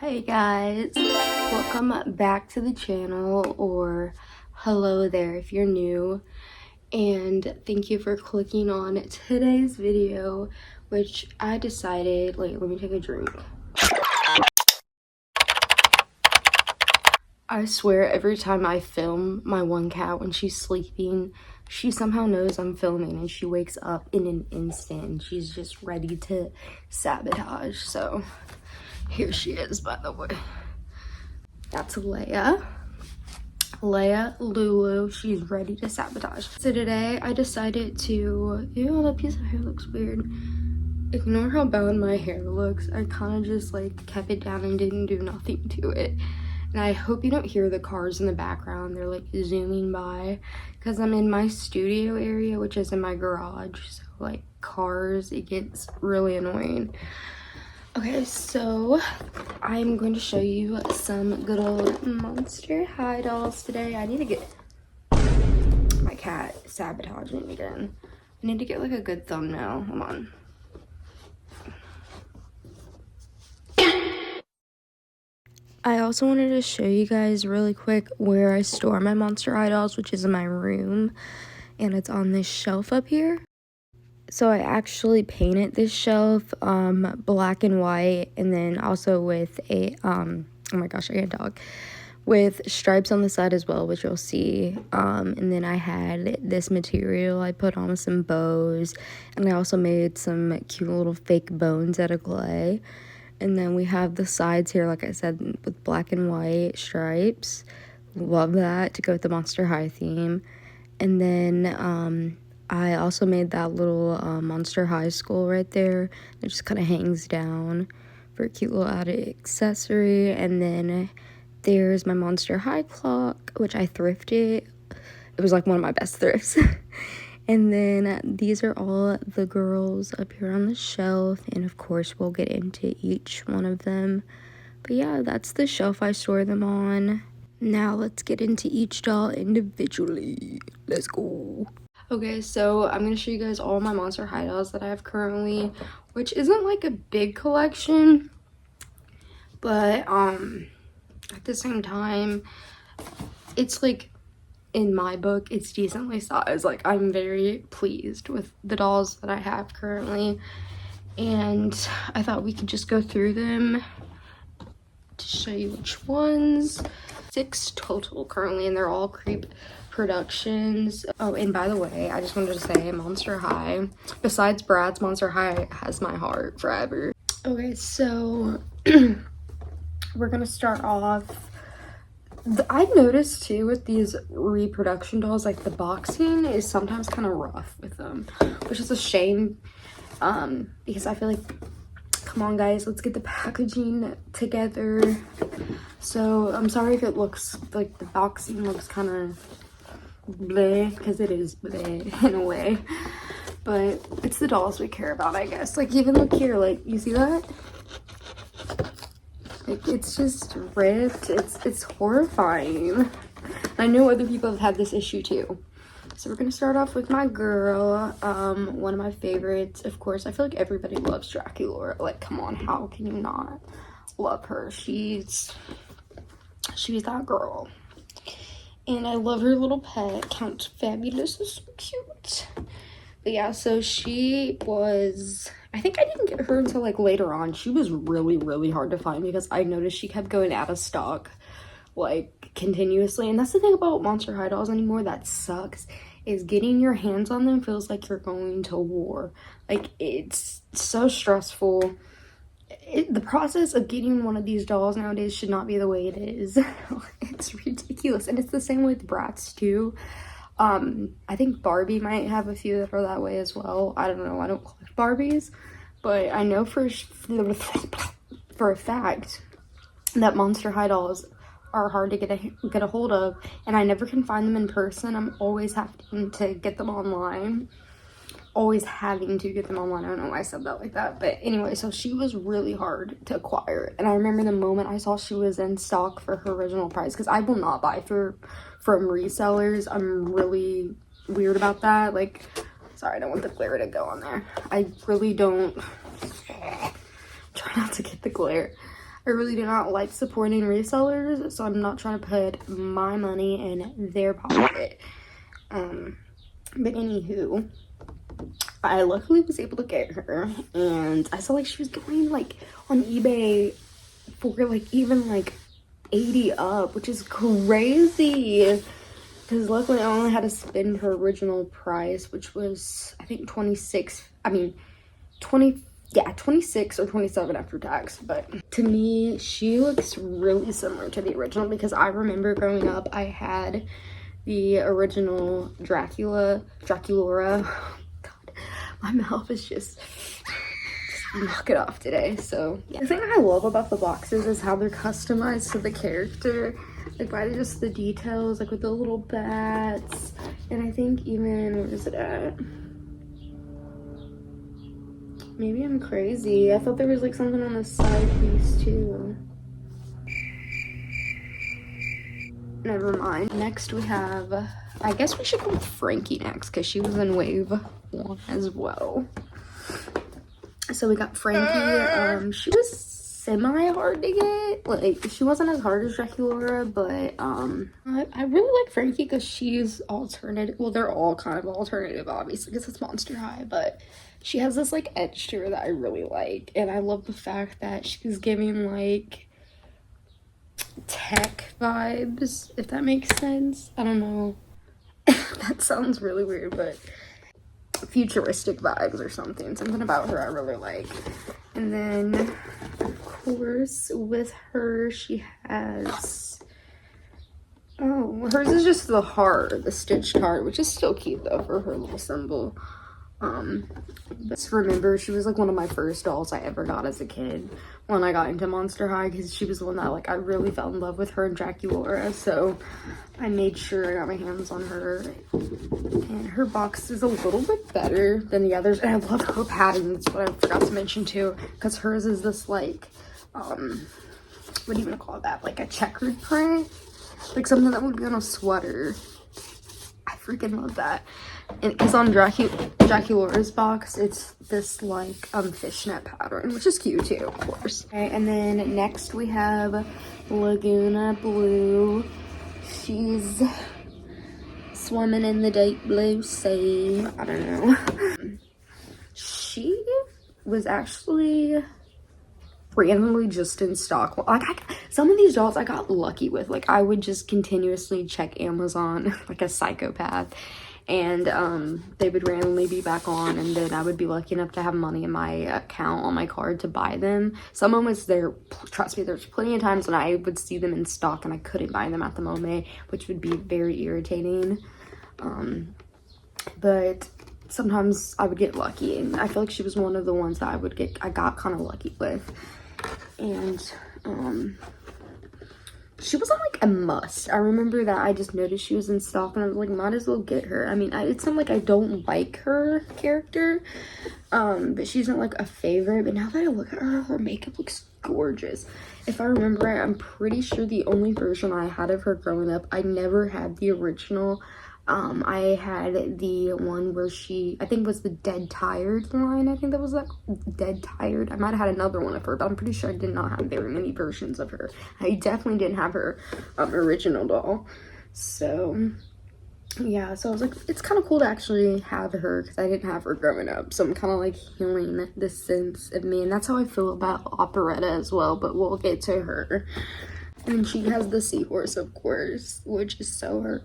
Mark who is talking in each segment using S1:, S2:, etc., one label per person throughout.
S1: Hi guys, welcome back to the channel, or hello there if you're new, and thank you for clicking on today's video, which I decided, wait, let me take a drink. I swear every time I film my one cat when she's sleeping, she somehow knows I'm filming and she wakes up in an instant and she's just ready to sabotage. So here she is, by the way. That's Leia. Lulu, she's ready to sabotage. So today I decided to, ew, that piece of hair looks weird. Ignore how bad my hair looks. I kind of just like kept it down and didn't do nothing to it. And I hope you don't hear the cars in the background. They're like zooming by because I'm in my studio area, which is in my garage. So like cars, it gets really annoying. Okay, so I'm going to show you some good old Monster High dolls today. I need to get my cat sabotaging again. I need to get like a good thumbnail. Hold on. I also wanted to show you guys really quick where I store my Monster High dolls, which is in my room, and it's on this shelf up here. So I actually painted this shelf black and white, and then also with a oh my gosh, I got a dog, with stripes on the side as well, which you'll see. And then I had this material I put on with some bows, and I also made some cute little fake bones out of clay. And then we have the sides here, like I said, with black and white stripes. Love that to go with the Monster High theme. And then I also made that little Monster High skull right there. It just kind of hangs down for a cute little added accessory. And then there's my Monster High clock, which I thrifted. It was like one of my best thrifts. And then these are all the girls up here on the shelf. And of course, we'll get into each one of them. But yeah, that's the shelf I store them on. Now let's get into each doll individually. Let's go. Okay, so I'm going to show you guys all my Monster High dolls that I have currently, which isn't like a big collection, but at the same time, it's like, in my book, it's decently sized. Like, I'm very pleased with the dolls that I have currently, and I thought we could just go through them to show you which ones. 6 total currently, and they're all Creep Productions. Oh, and by the way, I just wanted to say Monster High, besides Bratz, Monster High has my heart forever. Okay, so we're gonna start off. I've noticed too with these reproduction dolls, like the boxing is sometimes kind of rough with them, which is a shame, because I feel like, come on guys, let's get the packaging together. So I'm sorry if it looks like the boxing looks kind of bleh, because it is bleh in a way, but it's the dolls we care about, I guess. Like, even look here, like, you see that? Like, it's just ripped. It's horrifying. I know other people have had this issue too. So we're gonna start off with my girl, one of my favorites. Of course, I feel like everybody loves Draculaura. Like, come on, how can you not love her? She's that girl. And I love her little pet, Count Fabulous. Is so cute. But yeah, so she was, I think I didn't get her until like later on. She was really hard to find because I noticed she kept going out of stock like continuously. And that's the thing about Monster High dolls anymore that sucks, is getting your hands on them feels like you're going to war. Like, it's so stressful. The process of getting one of these dolls nowadays should not be the way it is. It's ridiculous. And it's the same with Bratz too. I think Barbie might have a few that are that way as well. I don't know, I don't collect Barbies, but I know for a fact that Monster High dolls are hard to get a hold of, and I never can find them in person. I'm always having to get them online. I don't know why I said that like that, but anyway, so she was really hard to acquire, and I remember the moment I saw she was in stock for her original price, because I will not buy from resellers. I'm really weird about that. Like, sorry, I don't want the glare to go on there. I really don't try not to get the glare. I really do not like supporting resellers, so I'm not trying to put my money in their pocket. But anywho, I luckily was able to get her, and I saw like she was going like on eBay for like even like 80 up, which is crazy. Because luckily I only had to spend her original price, which was I think 26 or 27 after tax. But to me, she looks really similar to the original, because I remember growing up I had the original Draculaura. God, my mouth is just knock it off today. So yeah. The thing I love about the boxes is how they're customized to the character, like by just the details, like with the little bats. And I think even, where is it at? Maybe I'm crazy. I thought there was like something on the side piece too. Never mind. Next we have, I guess we should go with Frankie next, because she was in wave 1 as well. So we got Frankie. She was semi-hard to get. Like, she wasn't as hard as Draculaura, but I really like Frankie because she's alternative. Well, they're all kind of alternative, obviously, because it's Monster High, but she has this like edge to her that I really like. And I love the fact that she's giving like tech vibes, if that makes sense. I don't know. That sounds really weird, but futuristic vibes or something about her I really like. And then of course with her, she has, oh, hers is just the heart, the stitched heart, which is still cute though for her little symbol. Just remember, she was like one of my first dolls I ever got as a kid when I got into Monster High, because she was the one that like I really fell in love with, her and Draculaura. So I made sure I got my hands on her, and her box is a little bit better than the others. And I love her pattern. That's what I forgot to mention too, because hers is this like what do you want to call that, like a checkered print, like something that would be on a sweater. I freaking love that. And because on Draculaura's box, it's this like fishnet pattern, which is cute too, of course. Okay, and then next we have Laguna Blue. She's swimming in the deep blue sea. I don't know. She was actually randomly just in stock. Like some of these dolls I got lucky with. Like I would just continuously check Amazon like a psychopath, and they would randomly be back on, and then I would be lucky enough to have money in my account on my card to buy them. Someone was there, trust me, there's plenty of times when I would see them in stock and I couldn't buy them at the moment, which would be very irritating. But sometimes I would get lucky, and I feel like she was one of the ones that I got kind of lucky with. And she wasn't like a must. I remember that I just noticed she was in stock, and I was like, might as well get her. I mean, it's not like I don't like her character, but she's not like a favorite. But now that I look at her, her makeup looks gorgeous. If I remember right, I'm pretty sure the only version I had of her growing up, I never had the original. I had the one where she, I think it was the Dead Tired line. I think that was like Dead Tired. I might have had another one of her, but I'm pretty sure I did not have very many versions of her. I definitely didn't have her original doll. So yeah, so I was like, it's kind of cool to actually have her, because I didn't have her growing up. So I'm kind of like healing this sense of me, and that's how I feel about Operetta as well, but we'll get to her. And she has the seahorse, of course, which is so her.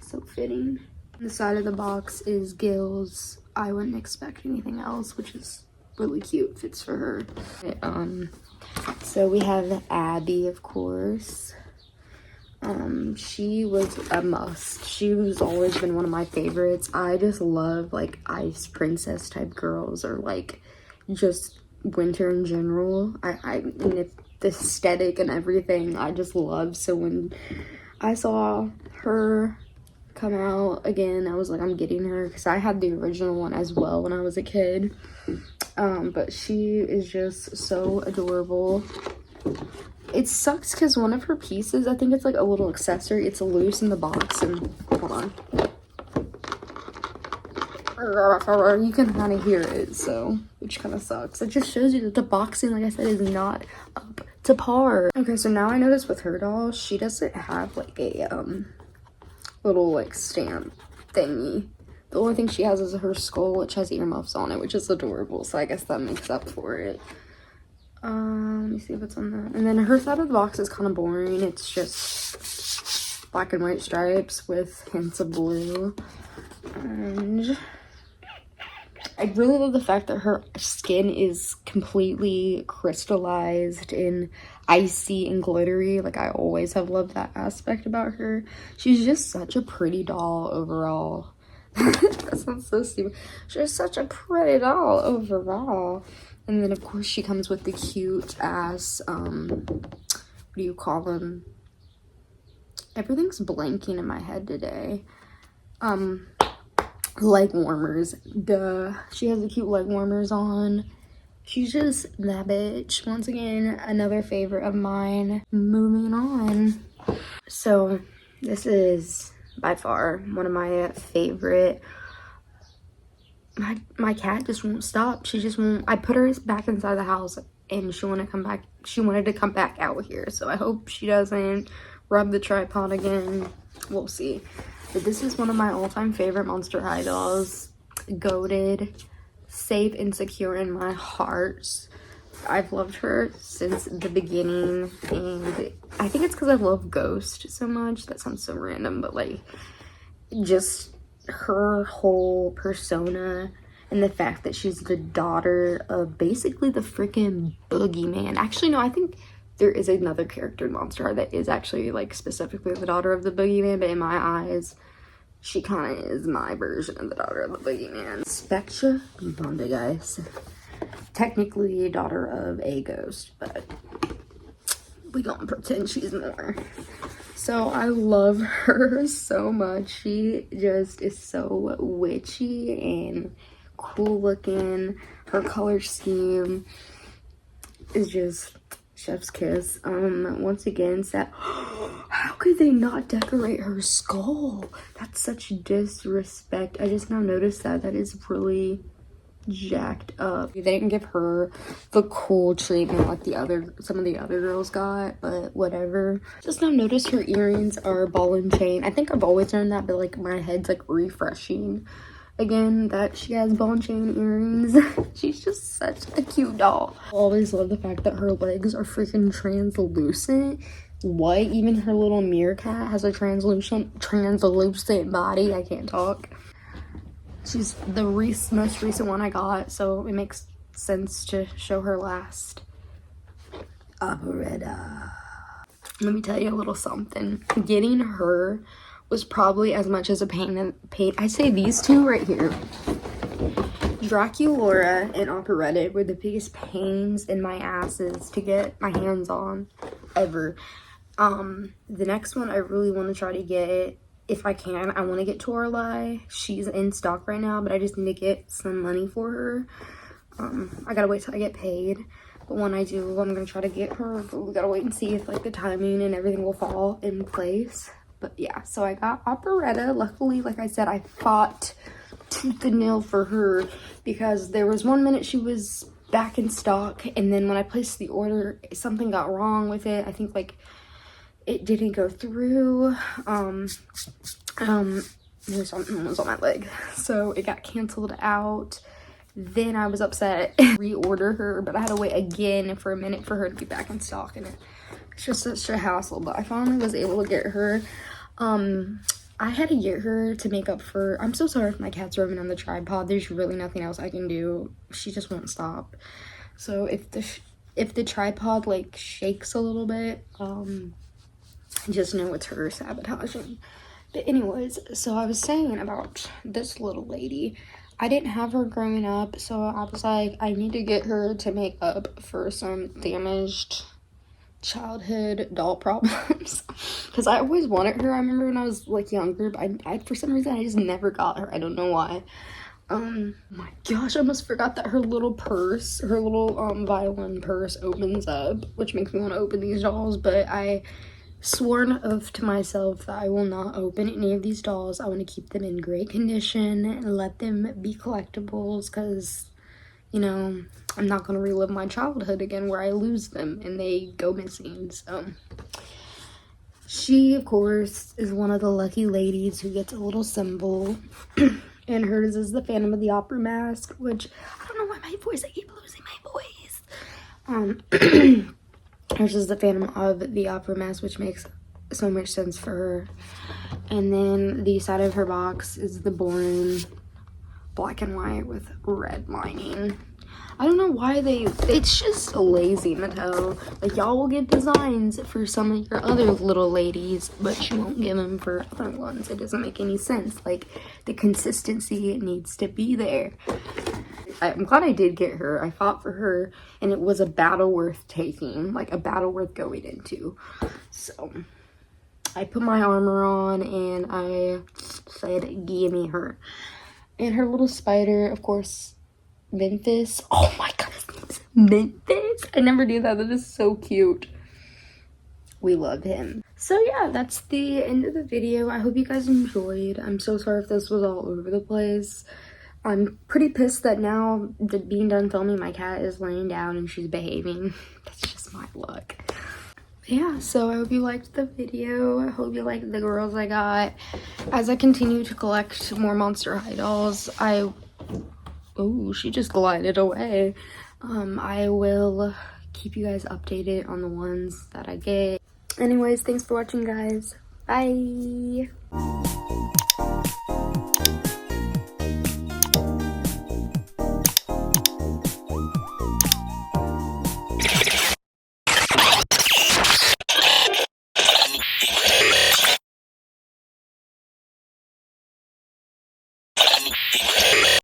S1: So fitting. The side of the box is Gil's I Wouldn't Expect Anything Else, which is really cute, fits for her. So we have Abby, of course. She was a must. She was always been one of my favorites. I just love like ice princess type girls, or like just winter in general. I mean, the aesthetic and everything I just love. So when I saw her come out again, I was like, I'm getting her, because I had the original one as well when I was a kid. But she is just so adorable. It sucks because one of her pieces, I think it's like a little accessory, it's loose in the box, and hold on, You can kind of hear it, so, which kind of sucks. It just shows you that the boxing, like I said, is not up to par. Okay, so now I noticed with her doll, she doesn't have like a little like stamp thingy. The only thing she has is her skull, which has earmuffs on it, which is adorable, so I guess that makes up for it. Let me see if it's on that. And then her side of the box is kind of boring. It's just black and white stripes with hints of blue. And I really love the fact that her skin is completely crystallized and icy and glittery. Like, I always have loved that aspect about her. She's just such a pretty doll overall. That sounds so stupid. She's such a pretty doll overall. And then, of course, she comes with the cute-ass, what do you call them? Everything's blanking in my head today. Leg warmers. Duh. She has the cute leg warmers on. She's just that bitch. Once again, another favorite of mine. Moving on. So, this is by far one of my favorite. My cat just won't stop. She just won't. I put her back inside the house and she wanted to come back. She wanted to come back out here. So I hope she doesn't rub the tripod again. We'll see. But this is one of my all-time favorite Monster High dolls. Goated, safe and secure in my heart. I've loved her since the beginning, and I think it's because I love Ghost so much. That sounds so random, but like, just her whole persona and the fact that she's the daughter of basically the freaking boogeyman. Actually, no, I think there is another character in Monster High that is actually like specifically the daughter of the boogeyman, but in my eyes, she kind of is my version of the daughter of the boogeyman. Spectra Bonda, guys. Technically daughter of a ghost, but we gonna pretend she's more. So I love her so much. She just is so witchy and cool looking. Her color scheme is just chef's kiss. Once again, how could they not decorate her skull? That's such disrespect. I just now noticed that. That is really jacked up. They didn't give her the cool treatment like some of the other girls got, but whatever. Just now noticed her earrings are ball and chain. I think I've always known that, but like my head's like refreshing again that she has ball and chain earrings. She's just such a cute doll. I always love the fact that her legs are freaking translucent. What? Even her little meerkat has a translucent body. I can't talk. She's the most recent one I got, so it makes sense to show her last. Operetta. Let me tell you a little something. Getting her was probably as much as a pain. I say these two right here. Draculaura and Operetta were the biggest pains in my asses to get my hands on ever. The next one I really want to try to get, if I can, I want to get Toralei. She's in stock right now, but I just need to get some money for her. I gotta wait till I get paid. But when I do, I'm gonna try to get her. But we gotta wait and see if like the timing and everything will fall in place. But yeah, so I got Operetta. Luckily, like I said, I fought tooth and nail for her because there was one minute she was back in stock, and then when I placed the order, something got wrong with it. I think like it didn't go through. Something was on my leg, so it got canceled out. Then I was upset, reorder her, but I had to wait again for a minute for her to be back in stock, and it's just such a hassle. But I finally was able to get her. I had to get her to make up for, I'm so sorry if my cat's rubbing on the tripod. There's really nothing else I can do. She just won't stop. So if the tripod like shakes a little bit, just know it's her sabotaging. But anyways, so I was saying about this little lady. I didn't have her growing up, so I was like, I need to get her to make up for some damaged childhood doll problems. Because I always wanted her. I remember when I was like younger, but I for some reason I just never got her. I don't know why. Oh my gosh, I almost forgot that her little purse, her little violin purse opens up, which makes me want to open these dolls, but I sworn oath to myself that I will not open any of these dolls. I want to keep them in great condition and let them be collectibles because, you know, I'm not going to relive my childhood again where I lose them and they go missing. So she, of course, is one of the lucky ladies who gets a little symbol. And hers is the Phantom of the Opera mask, which I don't know why my voice, I keep losing my voice. Hers is the Phantom of the Opera mask, which makes so much sense for her. And then the side of her box is the Bourne black and white with red lining. I don't know why it's just lazy, Mattel. Like, y'all will give designs for some of your other little ladies, but you won't give them for other ones. It doesn't make any sense. Like, the consistency, it needs to be there. I'm glad I did get her. I fought for her, and it was a battle worth taking. Like, a battle worth going into. So, I put my armor on, and I said, give me her. And her little spider, of course, Memphis. Oh my god, his name's Memphis. I never knew that. That is so cute. We love him. So yeah, that's the end of the video. I hope you guys enjoyed. I'm so sorry if this was all over the place. I'm pretty pissed that now being done filming, my cat is laying down and she's behaving. That's just my luck. Yeah, so I hope you liked the video. I hope you liked the girls I got. As I continue to collect more Monster High dolls, oh, she just glided away. I will keep you guys updated on the ones that I get. Anyways, thanks for watching, guys. Bye.